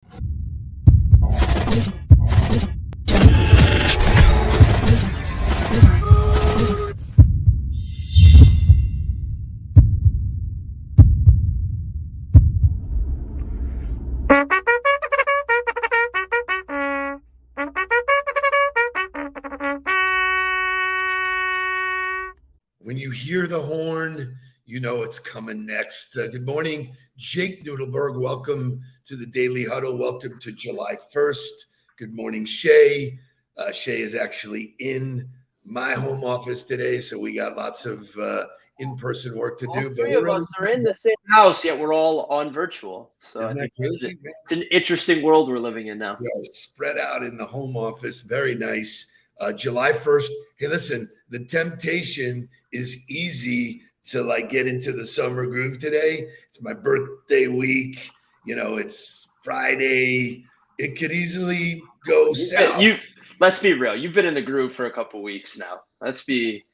When you hear the horn, you know it's coming next. Good morning, Jake Nudelberg. Welcome to the Daily Huddle. Welcome to July 1st. Good morning, Shay. Shay is actually in my home office today, so we got lots of in-person work to do. All three of us are in the same house, yet we're all on virtual. So I think it's an interesting world we're living in now. Yeah, spread out in the home office. Very nice. July 1st. Hey, listen, the temptation is easy to get into the summer groove today. It's my birthday week. You know, it's Friday. It could easily go south. Let's be real. You've been in the groove for a couple weeks now. I think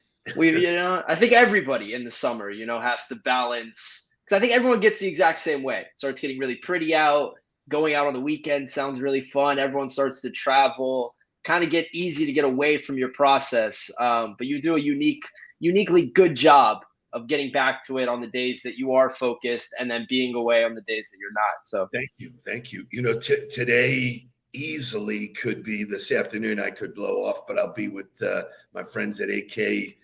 everybody in the summer, has to balance, because I think everyone gets the exact same way. It starts getting really pretty out. Going out on the weekend sounds really fun. Everyone starts to travel, kind of get easy to get away from your process. But you do a uniquely good job of getting back to it on the days that you are focused and then being away on the days that you're not. So thank you. Today easily could be this afternoon. I could blow off, but I'll be with my friends at AK.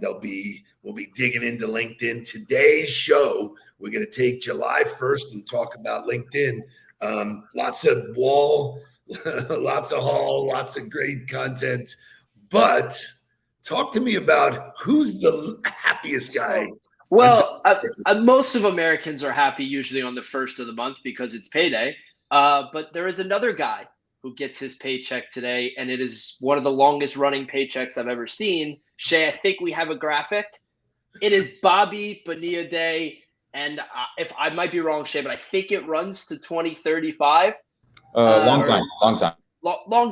We'll be digging into LinkedIn. Today's show, we're going to take July 1st and talk about LinkedIn. Lots of lots of haul, lots of great content. But talk to me about who's the happiest guy. Well, most of Americans are happy usually on the first of the month because it's payday. But there is another guy who gets his paycheck today, and it is one of the longest running paychecks I've ever seen. Shay, I think we have a graphic. It is Bobby Bonilla Day, and if I might be wrong, Shay, but I think it runs to 2035. Long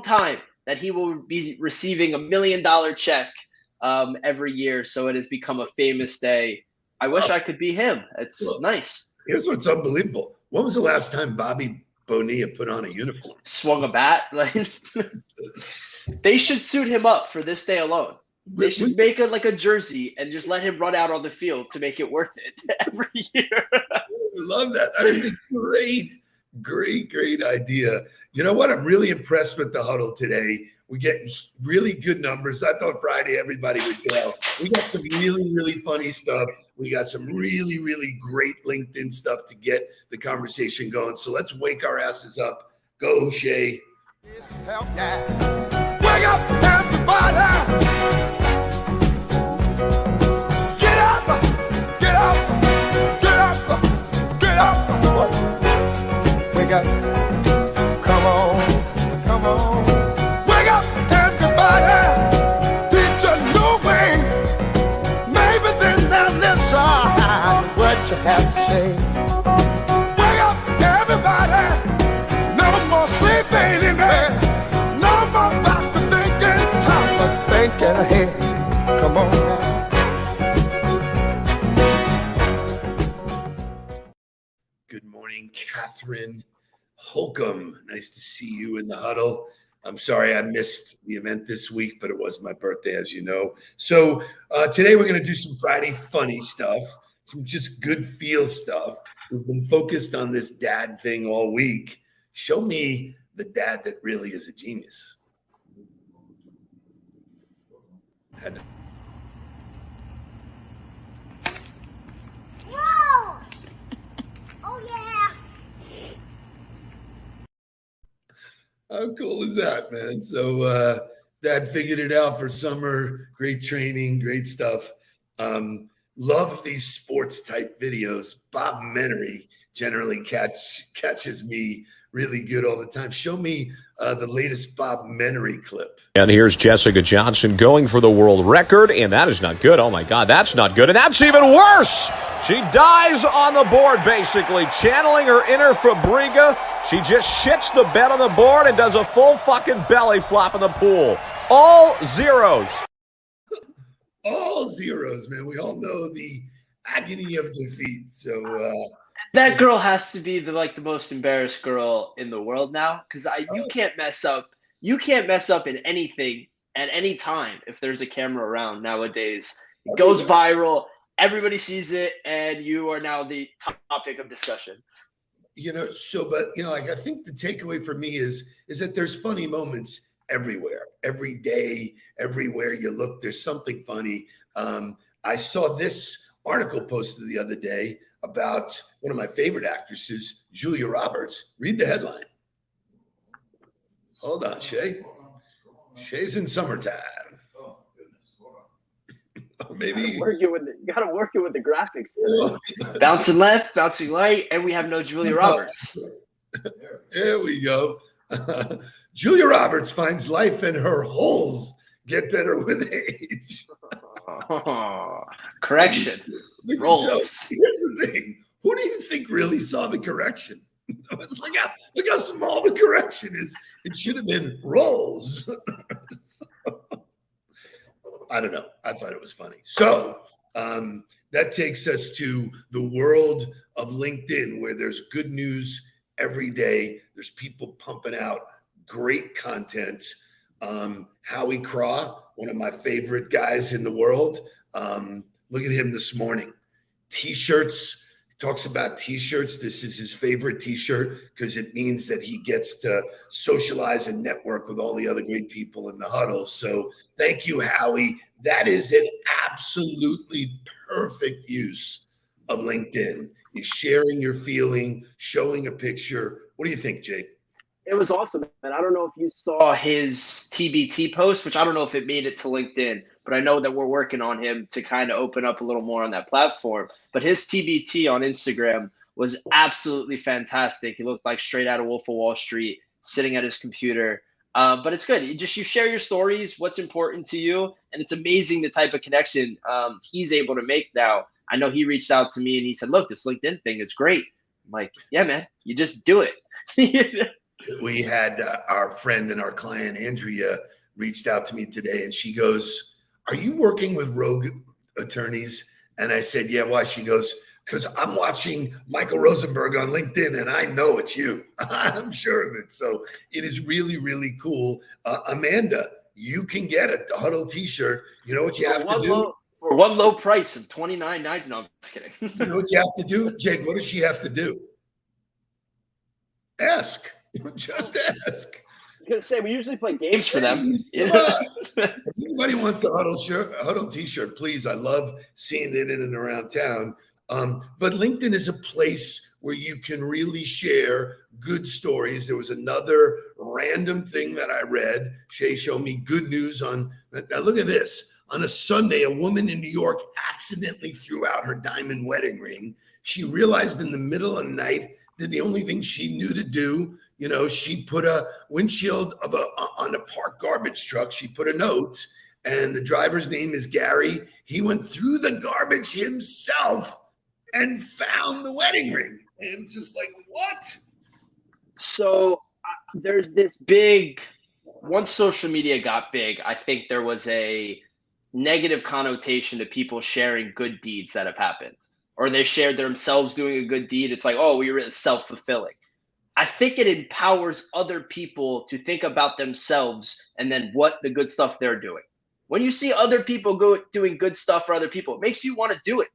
time that he will be receiving $1 million check every year. So it has become a famous day. I wish I could be him. It's nice. Here's what's unbelievable. When was the last time Bobby Bonilla put on a uniform? Swung a bat. They should suit him up for this day alone. They should make it like a jersey and just let him run out on the field to make it worth it every year. I love that. That is a great idea. You know what? I'm really impressed with the Huddle today. We get really good numbers. I thought Friday everybody would go. We got some really funny stuff. We got some really great LinkedIn stuff to get the conversation going. So let's wake our asses up. Go, Shay. Wake up, everybody. Get up. Wake up. Come on. Wake up, everybody. Teach a new way. Maybe then they'll listen what you have to say. Wake up, everybody. No more sleeping in there. No more back to thinking. Time for thinking ahead. Come on now. Good morning, Catherine Holcomb. Nice to see you in the Huddle. I'm sorry I missed the event this week, but it was my birthday, as you know. So today we're going to do some Friday funny stuff, some just good feel stuff. We've been focused on this dad thing all week. Show me the dad that really is a genius. Whoa! Oh, yeah. How cool is that, man? So Dad figured it out for summer. Great training, great stuff. Love these sports type videos. Bob Menery generally catches me really good all the time. Show me the latest Bob Menery clip. And here's Jessica Johnson going for the world record, and that is not good. Oh, my God, that's not good. And that's even worse. She dies on the board, basically, channeling her inner Fabriga. She just shits the bed on the board and does a full fucking belly flop in the pool. All zeros. All zeros, man. We all know the agony of defeat. So That girl has to be the most embarrassed girl in the world now, because you can't mess up. You can't mess up in anything at any time if there's a camera around nowadays. It goes viral. Everybody sees it, and you are now the topic of discussion. But I think the takeaway for me is that there's funny moments everywhere, every day, everywhere you look, there's something funny. I saw this article posted the other day about one of my favorite actresses, Julia Roberts. Read the headline. Hold on, Shay. Shay's in summertime. Maybe you gotta work it with the graphics. Bouncing left, bouncing right, and we have no Julia Roberts. There we go. Julia Roberts finds life and her holes get better with age. Correction. Rolls. So, here's the thing. Who do you think really saw the correction? Look how small the correction is. It should have been rolls. I don't know. I thought it was funny. So that takes us to the world of LinkedIn, where there's good news every day. There's people pumping out great content. Howie Craw, one of my favorite guys in the world. Look at him this morning. T-shirts. He talks about T-shirts. This is his favorite T-shirt because it means that he gets to socialize and network with all the other great people in the huddle. So thank you, Howie. That is an absolutely perfect use of LinkedIn. Is sharing your feeling, showing a picture. What do you think, Jake? It was awesome, and I don't know if you saw his TBT post, which I don't know if it made it to LinkedIn, but I know that we're working on him to kind of open up a little more on that platform. But his TBT on Instagram was absolutely fantastic. He looked like straight out of Wolf of Wall Street, sitting at his computer. But it's good. You share your stories, what's important to you, and it's amazing the type of connection he's able to make now. I know he reached out to me and he said, look, this LinkedIn thing is great. I'm like, yeah, man, you just do it. We had our friend and our client, Andrea, reached out to me today, and she goes, are you working with rogue attorneys? And I said, yeah, why? She goes, because I'm watching Michael Rosenberg on LinkedIn, and I know it's you. I'm sure of it. So it is really, really cool. Amanda, you can get a Huddle T-shirt. You know what you have to do? For one low price of $29.90. No, I'm just kidding. You know what you have to do? Jake, what does she have to do? Ask. Just ask. I was gonna say we usually play games for them. If anybody wants a Huddle T-shirt, please. I love seeing it in and around town. But LinkedIn is a place where you can really share good stories. There was another random thing that I read. Shay showed me good news on. Now look at this. On a Sunday, a woman in New York accidentally threw out her diamond wedding ring. She realized in the middle of the night that the only thing she knew to do, she put a windshield on a parked garbage truck. She put a note, and the driver's name is Gary. He went through the garbage himself and found the wedding ring. And just like, what? So there's this big, once social media got big, I think there was a negative connotation to people sharing good deeds that have happened, or they shared themselves doing a good deed. It's like, oh, we were self-fulfilling. I think it empowers other people to think about themselves and then what the good stuff they're doing. When you see other people doing good stuff for other people, it makes you want to do it.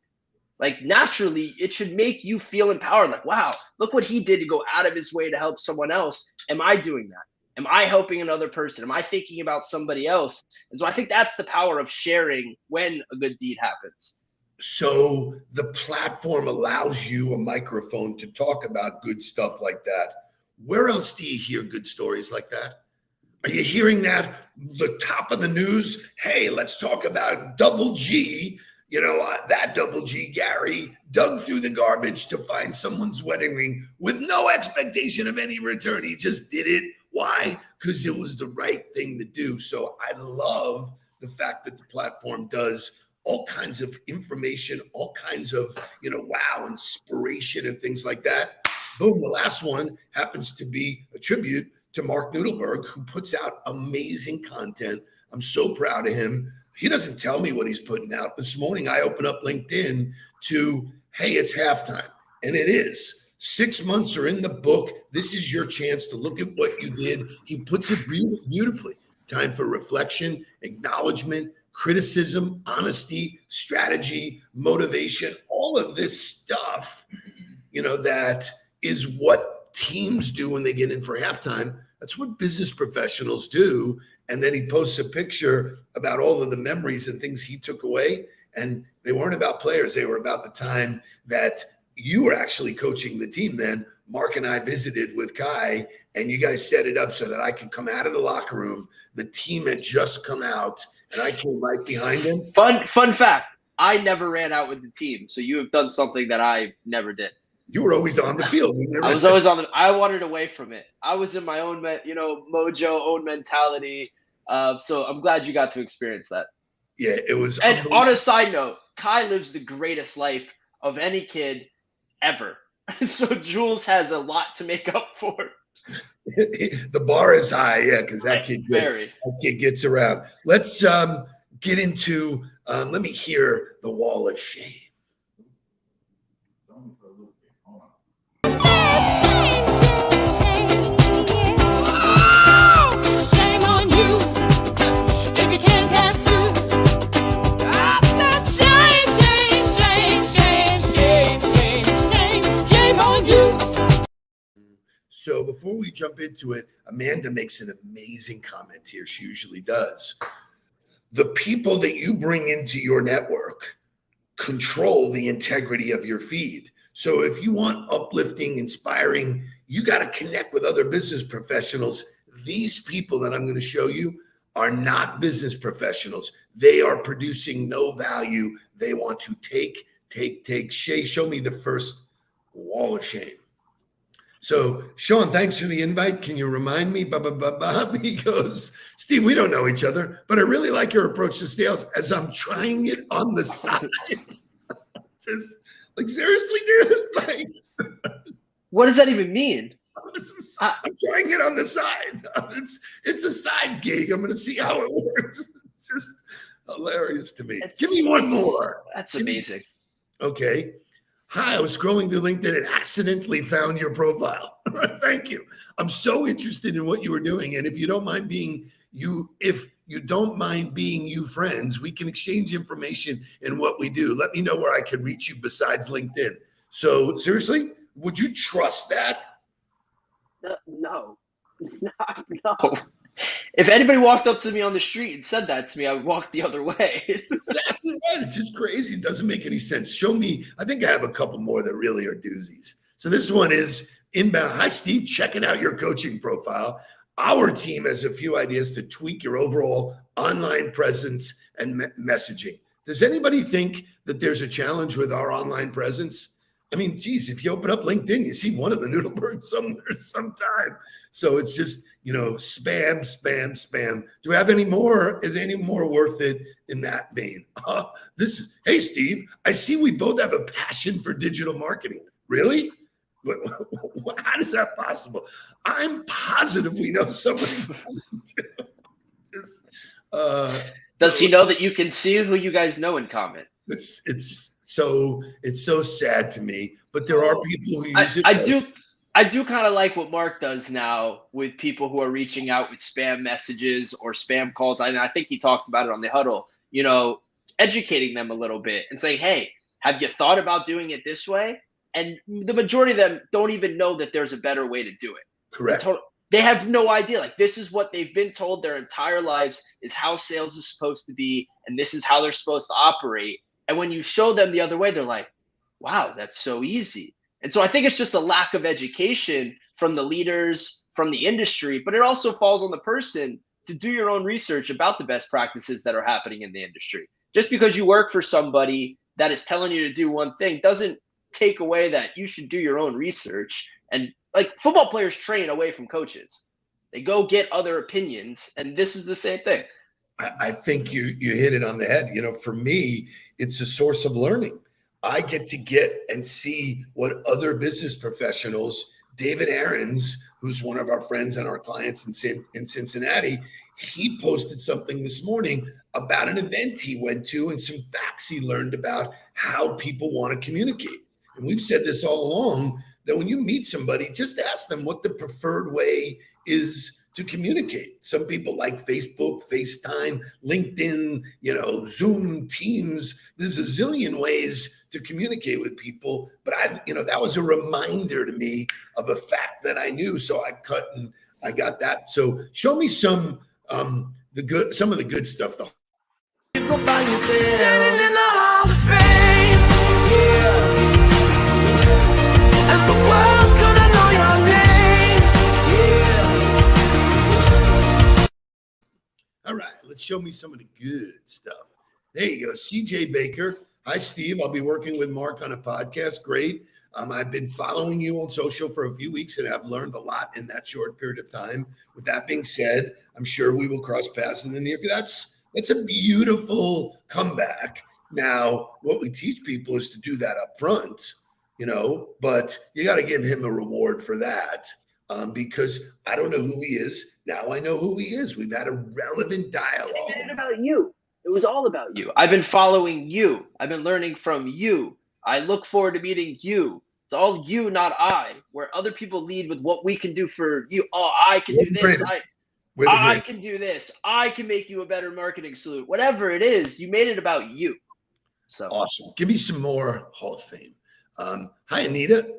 Like naturally, it should make you feel empowered. Like, wow, look what he did to go out of his way to help someone else. Am I doing that? Am I helping another person? Am I thinking about somebody else? And so I think that's the power of sharing when a good deed happens. So the platform allows you a microphone to talk about good stuff like that. Where else do you hear good stories like that? Are you hearing that? The top of the news? Hey, let's talk about Double G. That Double G, Gary, dug through the garbage to find someone's wedding ring with no expectation of any return. He just did it. Why? Because it was the right thing to do. So I love the fact that the platform does all kinds of information, all kinds of, wow, inspiration and things like that. Boom, the last one happens to be a tribute to Mark Nudelberg, who puts out amazing content. I'm so proud of him. He doesn't tell me what he's putting out. This morning, I open up LinkedIn to, hey, it's halftime. And it is. 6 months are in the book. This is your chance to look at what you did. He puts it beautifully. Time for reflection, acknowledgement, criticism, honesty, strategy, motivation, all of this stuff, that is what teams do when they get in for halftime. That's what business professionals do. And then he posts a picture about all of the memories and things he took away. And they weren't about players. They were about the time that you were actually coaching the team then. Mark and I visited with Kai, and you guys set it up so that I could come out of the locker room. The team had just come out, and I came right behind him. Fun fact, I never ran out with the team. So you have done something that I never did. You were always on the field. I was always I wanted away from it. I was in my own, mojo, own mentality. So I'm glad you got to experience that. Yeah, it was. And on a side note, Kai lives the greatest life of any kid ever. So Jules has a lot to make up for. The bar is high, yeah, because that kid gets around. Let's get into. Let me hear the wall of shame. Shame on you if you can't dance too. I said shame on you. So before we jump into it, Amanda makes an amazing comment here. She usually does. The people that you bring into your network control the integrity of your feed. So if you want uplifting, inspiring, you got to connect with other business professionals. These people that I'm going to show you are not business professionals. They are producing no value. They want to take. Shay, show me the first wall of shame. So, Sean, thanks for the invite. Can you remind me? He goes, Steve, we don't know each other, but I really like your approach to sales as I'm trying it on the side. Just like, seriously, dude? Like, what does that even mean? I'm trying it on the side. It's a side gig. I'm going to see how it works. It's just hilarious to me. Give me one more. That's amazing. Okay. Hi, I was scrolling through LinkedIn and accidentally found your profile. Thank you. I'm so interested in what you were doing. And if you don't mind being friends, we can exchange information in what we do. Let me know where I can reach you besides LinkedIn. So seriously, would you trust that? No. If anybody walked up to me on the street and said that to me, I would walk the other way. Exactly right. It's just crazy. It doesn't make any sense. Show me. I think I have a couple more that really are doozies. So this one is inbound. Hi, Steve. Checking out your coaching profile. Our team has a few ideas to tweak your overall online presence and messaging. Does anybody think that there's a challenge with our online presence? I mean, geez, if you open up LinkedIn, you see one of the Nudelberg somewhere sometime. So it's just, spam. Do we have any more? Is any more worth it in that vein? Hey, Steve, I see we both have a passion for digital marketing. Really? How is that possible? I'm positive we know somebody. Does he know that you can see who you guys know in common? It's so sad to me, but there are people who use it. I do kind of like what Mark does now with people who are reaching out with spam messages or spam calls. I think he talked about it on the Huddle, educating them a little bit and saying, hey, have you thought about doing it this way? And the majority of them don't even know that there's a better way to do it. Correct. They have no idea. Like, this is what they've been told their entire lives is how sales is supposed to be, and this is how they're supposed to operate. And when you show them the other way, they're like, wow, that's so easy. And so I think it's just a lack of education from the leaders, from the industry, but it also falls on the person to do your own research about the best practices that are happening in the industry. Just because you work for somebody that is telling you to do one thing doesn't take away that you should do your own research. And like, football players train away from coaches. They go get other opinions, and this is the same thing. I think you hit it on the head. For me, it's a source of learning. I get and see what other business professionals, David Aarons, who's one of our friends and our clients in Cincinnati, he posted something this morning about an event he went to and some facts he learned about how people want to communicate. and we've said this all along, that when you meet somebody, just ask them what the preferred way is to communicate. Some people like Facebook, FaceTime, LinkedIn, Zoom, Teams. There's a zillion ways to communicate with people, but that was a reminder to me of a fact that I knew. So I cut and I got that. So show me some of the good stuff. You go find yourself standing in the Hall of Fame. Yeah. And the world's gonna know your name. All right, let's show me some of the good stuff. There you go, CJ Baker. Hi, Steve. I'll be working with Mark on a podcast. Great. I've been following you on social for a few weeks, and I've learned a lot in that short period of time. With that being said, I'm sure we will cross paths in the near future. That's a beautiful comeback. Now, what we teach people is to do that up front, but you got to give him a reward for that. Because I don't know who he is. Now I know who he is. We've had a relevant dialogue. It was about you. It was all about you. I've been following you. I've been learning from you. I look forward to meeting you. It's all you, not I. Where other people lead with what we can do for you. Oh, I can do this. I can do this. I can make you a better marketing solution. Whatever it is, you made it about you. So awesome. Give me some more Hall of Fame. Hi, Anita.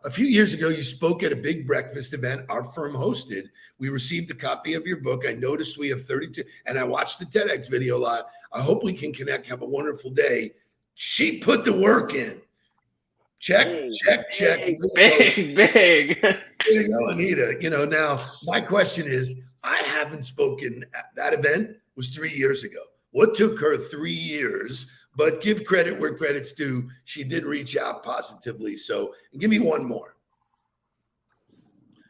A few years ago, you spoke at a big breakfast event our firm hosted. We received a copy of your book. I noticed we have 32, and I watched the TEDx video a lot. I hope we can connect. Have a wonderful day. She put the work in. Check. Big. There you go, Anita. Now my question is, I haven't spoken at that event. Was 3 years ago. What took her 3 years? But give credit where credit's due. She did reach out positively. So give me one more.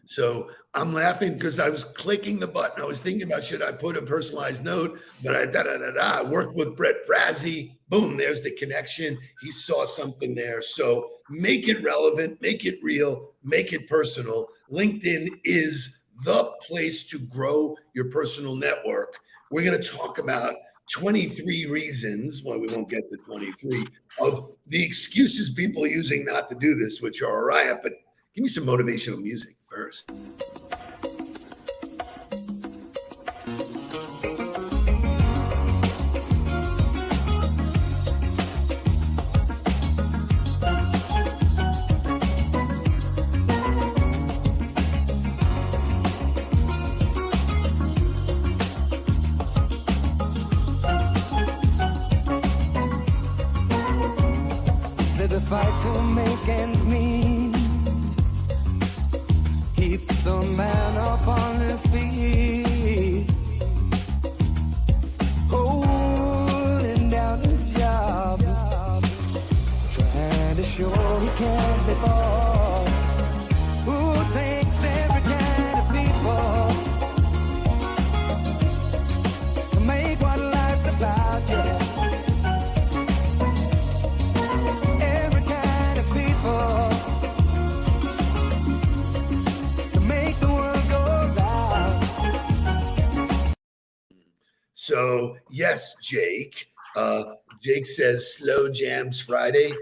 So I'm laughing because I was clicking the button. I was thinking about, should I put a personalized note? But I worked with Brett Frazzi. Boom, there's the connection. He saw something there. So make it relevant, make it real, make it personal. LinkedIn is the place to grow your personal network. We're going to talk about 23 reasons, well, we won't get to 23, of the excuses people are using not to do this, which are a riot. But give me some motivational music first. Fight to make ends meet keeps a man up on his feet, holding down his job, trying to show he can't be bought. Who takes every kind of people to make what life's about, yeah. So yes, Jake. Jake says slow jams Friday.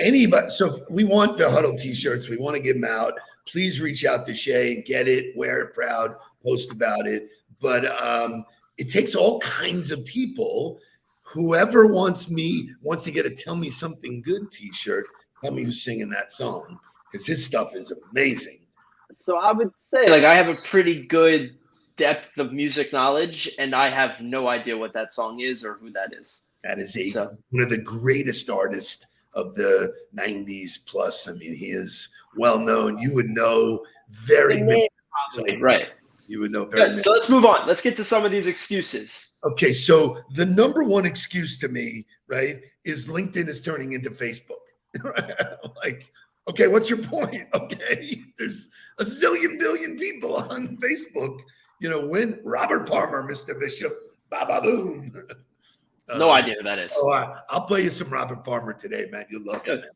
Anybody? So we want the Huddle t-shirts. We want to give them out. Please reach out to Shay, get it, wear it proud, post about it. But it takes all kinds of people. Whoever wants to get a "Tell Me Something Good" t-shirt. Tell me who's singing that song, because his stuff is amazing. So I would say, I have a pretty good depth of music knowledge, and I have no idea what that song is or who that is. That is one of the greatest artists of the 90s plus. I mean, he is well known. You would know very many. Right. You would know very many. So let's move on. Let's get to some of these excuses. Okay, so the number one excuse to me, right, is LinkedIn is turning into Facebook. Okay, what's your point? Okay, there's a zillion billion people on Facebook. When Robert Palmer, Mr. Bishop, ba-ba-boom. No idea who that is. I'll play you some Robert Palmer today, man. You'll love it.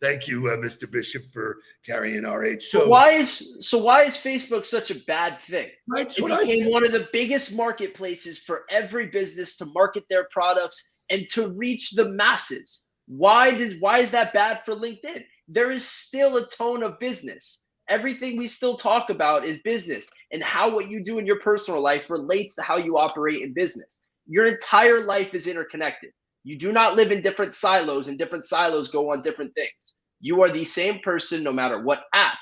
Thank you, Mr. Bishop, for carrying our age. So why is Facebook such a bad thing? Right, it became one of the biggest marketplaces for every business to market their products and to reach the masses. Why is that bad for LinkedIn? There is still a tone of business. Everything we still talk about is business, and how what you do in your personal life relates to how you operate in business. Your entire life is interconnected. You do not live in different silos, and different silos go on different things. You are the same person no matter what app.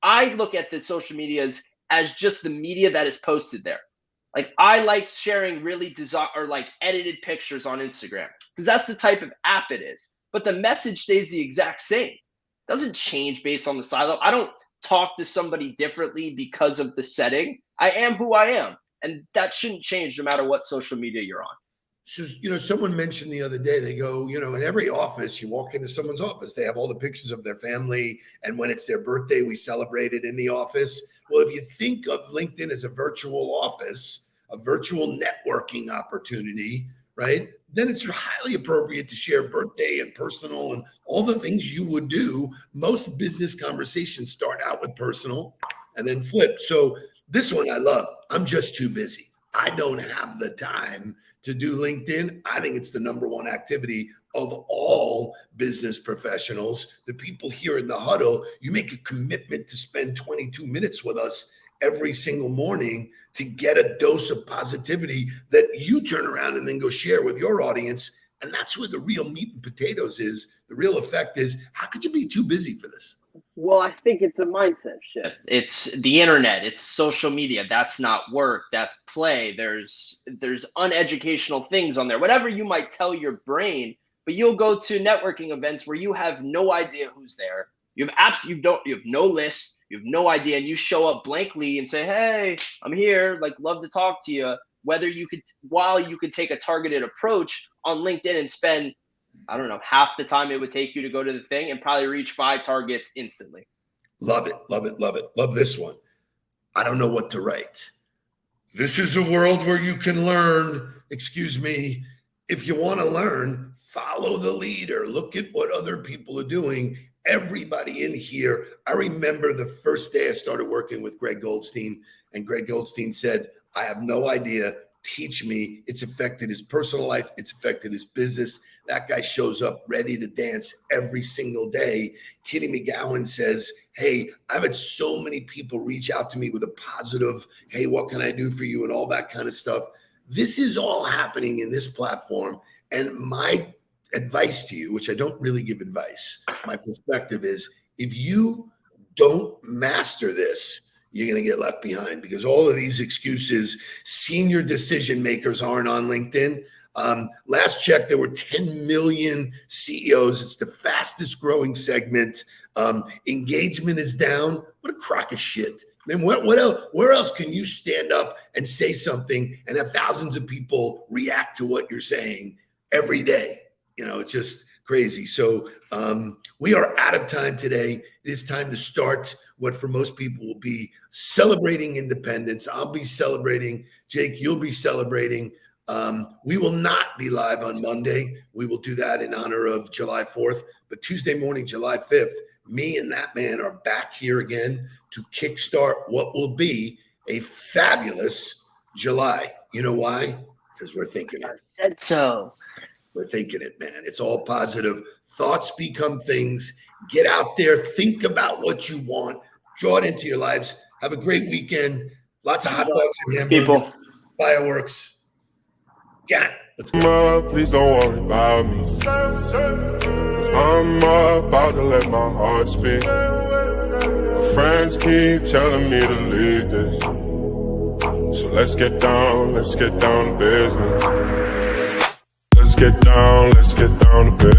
I look at the social medias as just the media that is posted there. Like, I like sharing really edited pictures on Instagram because that's the type of app it is. But the message stays the exact same. It doesn't change based on the silo. I don't talk to somebody differently because of the setting. I am who I am, and that shouldn't change no matter what social media you're on. So, someone mentioned the other day, they go, in every office, you walk into someone's office, they have all the pictures of their family. And when it's their birthday, we celebrate it in the office. Well, if you think of LinkedIn as a virtual office, a virtual networking opportunity, right? Then it's highly appropriate to share birthday and personal and all the things you would do. Most business conversations start out with personal and then flip. So this one I love. I'm just too busy. I don't have the time to do LinkedIn. I think it's the number one activity of all business professionals. The people here in the Huddle, you make a commitment to spend 22 minutes with us every single morning to get a dose of positivity that you turn around and then go share with your audience. And that's where the real meat and potatoes is. The real effect is, how could you be too busy for this? Well, I think it's a mindset shift. It's the internet. It's social media. That's not work. That's play. There's uneducational things on there, whatever you might tell your brain. But you'll go to networking events where you have no idea who's there. You have no list. You have no idea, and you show up blankly and say, "Hey, I'm here. Like, love to talk to you." While you could take a targeted approach on LinkedIn and spend, I don't know, half the time it would take you to go to the thing and probably reach 5 targets instantly. Love it, love it, love it. Love this one. I don't know what to write. This is a world where you can learn. Excuse me. If you want to learn, follow the leader. Look at what other people are doing. Everybody in here. I remember the first day I started working with Greg Goldstein, and Greg Goldstein said, I have no idea. Teach me. It's affected his personal life. It's affected his business. That guy shows up ready to dance every single day. Kitty McGowan says, hey, I've had so many people reach out to me with a positive, hey, what can I do for you? And all that kind of stuff. This is all happening in this platform. And my advice to you, which I don't really give advice, my perspective is, if you don't master this, you're going to get left behind, because all of these excuses, senior decision makers aren't on LinkedIn. Last check, there were 10 million CEOs. It's the fastest growing segment. Engagement is down. What a crock of shit. I mean, what else? Where else can you stand up and say something and have thousands of people react to what you're saying every day? It's just crazy. So we are out of time today. It is time to start what for most people will be celebrating independence. I'll be celebrating. Jake, you'll be celebrating. We will not be live on Monday. We will do that in honor of July 4th. But Tuesday morning, July 5th, me and that man are back here again to kickstart what will be a fabulous July. You know why? Because we're thinking it. I said so. We're thinking it, man. It's all positive. Thoughts become things. Get out there. Think about what you want. Draw it into your lives. Have a great weekend. Lots of hot dogs and hamburgers. People. Fireworks. Yeah. Let's go. Please don't worry about me. I'm about to let my heart speak. My friends keep telling me to leave this. So let's get down to business. Let's get down to business.